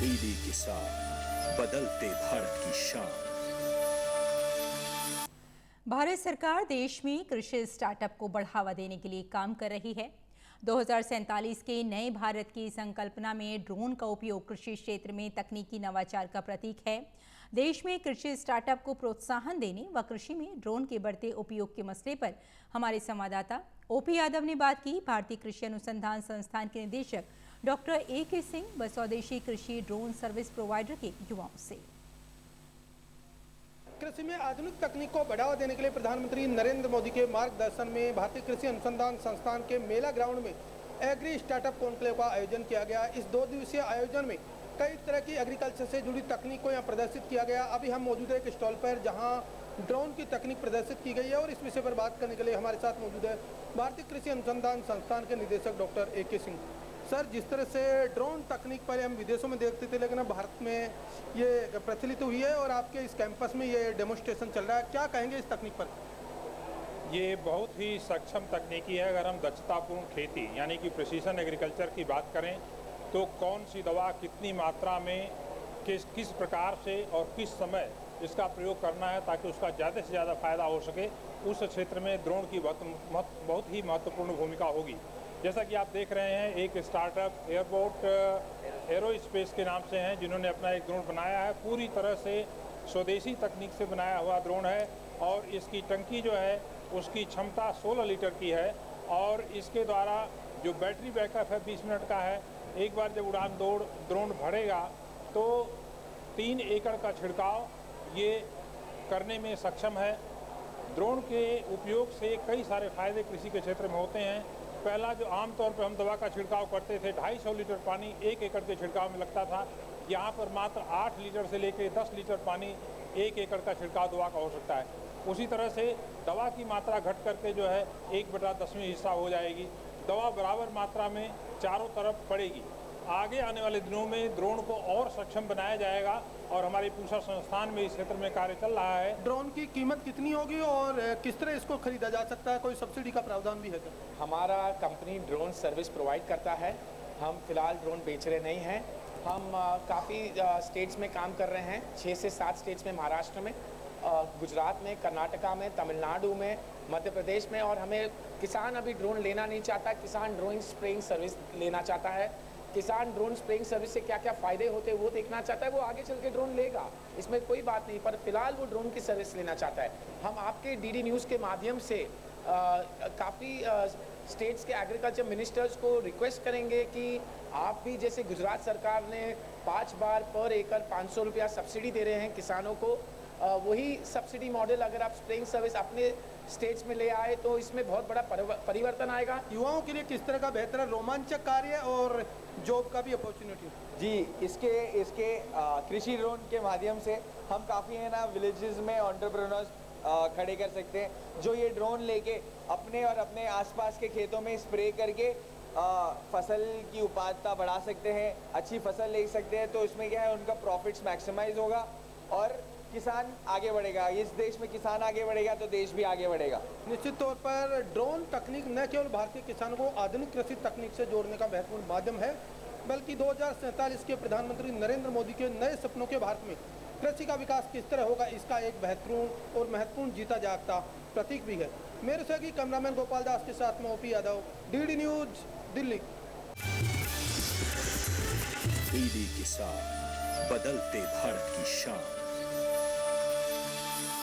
DD किसान, बदलते भारत की शान। भारत सरकार देश में कृषि स्टार्टअप को बढ़ावा देने के लिए काम कर रही है। 2047 के नए भारत की संकल्पना में ड्रोन का उपयोग कृषि क्षेत्र में तकनीकी नवाचार का प्रतीक है। देश में कृषि स्टार्टअप को प्रोत्साहन देने व कृषि में ड्रोन के बढ़ते उपयोग के मसले पर हमारे संवाददाता ओपी यादव ने बात की भारतीय कृषि अनुसंधान संस्थान के निदेशक डॉक्टर AK सिंह व स्वदेशी कृषि ड्रोन सर्विस प्रोवाइडर के युवाओं से। कृषि में आधुनिक तकनीक को बढ़ावा देने के लिए प्रधानमंत्री नरेंद्र मोदी के मार्गदर्शन में भारतीय कृषि अनुसंधान संस्थान के मेला ग्राउंड में एग्री स्टार्टअप कॉन्क्लेव का आयोजन किया गया। इस 2 दिवसीय आयोजन में कई तरह की एग्रीकल्चर से जुड़ी तकनीक को यहाँ प्रदर्शित किया गया। अभी हम मौजूद है एक स्टॉल पर जहाँ ड्रोन की तकनीक प्रदर्शित की गई है और इस विषय पर बात करने के लिए हमारे साथ मौजूद है भारतीय कृषि अनुसंधान संस्थान के निदेशक डॉक्टर AK सिंह। सर, जिस तरह से ड्रोन तकनीक पहले हम विदेशों में देखते थे, लेकिन अब भारत में ये प्रचलित हुई है और आपके इस कैंपस में ये डेमोन्स्ट्रेशन चल रहा है, क्या कहेंगे इस तकनीक पर? ये बहुत ही सक्षम तकनीकी है। अगर हम दक्षतापूर्ण खेती यानी कि प्रिसीजन एग्रीकल्चर की बात करें तो कौन सी दवा कितनी मात्रा में किस प्रकार से और किस समय इसका प्रयोग करना है ताकि उसका ज़्यादा से ज़्यादा फायदा हो सके, उस क्षेत्र में ड्रोन की बहुत ही महत्वपूर्ण भूमिका होगी। जैसा कि आप देख रहे हैं, एक स्टार्टअप एयरपोर्ट एरोस्पेस के नाम से हैं जिन्होंने अपना एक ड्रोन बनाया है। पूरी तरह से स्वदेशी तकनीक से बनाया हुआ ड्रोन है और इसकी टंकी जो है उसकी क्षमता 16 लीटर की है और इसके द्वारा जो बैटरी बैकअप है 20 मिनट का है। एक बार जब उड़ान ड्रोन भरेगा तो 3 एकड़ का छिड़काव ये करने में सक्षम है। ड्रोन के उपयोग से कई सारे फायदे कृषि के क्षेत्र में होते हैं। पहला जो आमतौर पर हम दवा का छिड़काव करते थे, 250 लीटर पानी 1 एकड़ के छिड़काव में लगता था। यहाँ पर मात्र 8 लीटर से लेकर 10 लीटर पानी 1 एकड़ का छिड़काव दवा का हो सकता है। उसी तरह से दवा की मात्रा घट करके जो है 1/10 हिस्सा हो जाएगी। दवा बराबर मात्रा में चारों तरफ पड़ेगी। आगे आने वाले दिनों में ड्रोन को और सक्षम बनाया जाएगा और हमारे पूसा संस्थान में इस क्षेत्र में कार्य चल रहा है। ड्रोन की कीमत कितनी होगी और किस तरह इसको खरीदा जा सकता है? कोई सब्सिडी का प्रावधान भी है क्या? हमारा कंपनी ड्रोन सर्विस प्रोवाइड करता है। हम फिलहाल ड्रोन बेच रहे नहीं हैं। हम काफ़ी स्टेट्स में काम कर रहे हैं, 6 से 7 स्टेट्स में, महाराष्ट्र में, गुजरात में, कर्नाटका में, तमिलनाडु में, मध्य प्रदेश में। और हमें किसान अभी ड्रोन लेना नहीं चाहता, किसान ड्रोन स्प्रेइंग सर्विस लेना चाहता है। किसान ड्रोन स्प्रेइंग सर्विस से क्या क्या फ़ायदे होते हैं वो देखना चाहता है, वो आगे चल के ड्रोन लेगा, इसमें कोई बात नहीं, पर फिलहाल वो ड्रोन की सर्विस लेना चाहता है। हम आपके DD न्यूज़ के माध्यम से काफ़ी स्टेट्स के एग्रीकल्चर मिनिस्टर्स को रिक्वेस्ट करेंगे कि आप भी, जैसे गुजरात सरकार ने 5 बार पर एकड़ 500 रुपया सब्सिडी दे रहे हैं किसानों को, वही सब्सिडी मॉडल अगर आप स्प्रेइंग सर्विस अपने स्टेट्स में ले आए तो इसमें बहुत बड़ा परिवर्तन आएगा। युवाओं के लिए किस तरह का बेहतर रोमांचक कार्य और जॉब का भी अपॉर्चुनिटी? जी, इसके कृषि ड्रोन के माध्यम से हम काफ़ी है ना विलेजेस में एंटरप्रेन्योर्स खड़े कर सकते हैं जो ये ड्रोन लेके अपने और अपने आसपास के खेतों में स्प्रे करके फसल की उत्पादकता बढ़ा सकते हैं, अच्छी फसल ले सकते हैं। तो इसमें क्या है, उनका प्रॉफिट्स मैक्सिमाइज होगा और किसान आगे बढ़ेगा। इस देश में किसान आगे बढ़ेगा तो देश भी आगे बढ़ेगा। निश्चित तौर पर ड्रोन तकनीक न केवल भारतीय किसानों को आधुनिक कृषि तकनीक से जोड़ने का महत्वपूर्ण माध्यम है, बल्कि 2047 के प्रधानमंत्री नरेंद्र मोदी के नए सपनों के भारत में कृषि का विकास किस तरह होगा, इसका एक बेहतरीन और महत्वपूर्ण जीता जागता प्रतीक भी है। मेरे सहयोगी कैमरामैन गोपाल दास के साथ में OP Yadav, DD news, Delhi. DD किसान, बदलते भारत की शान।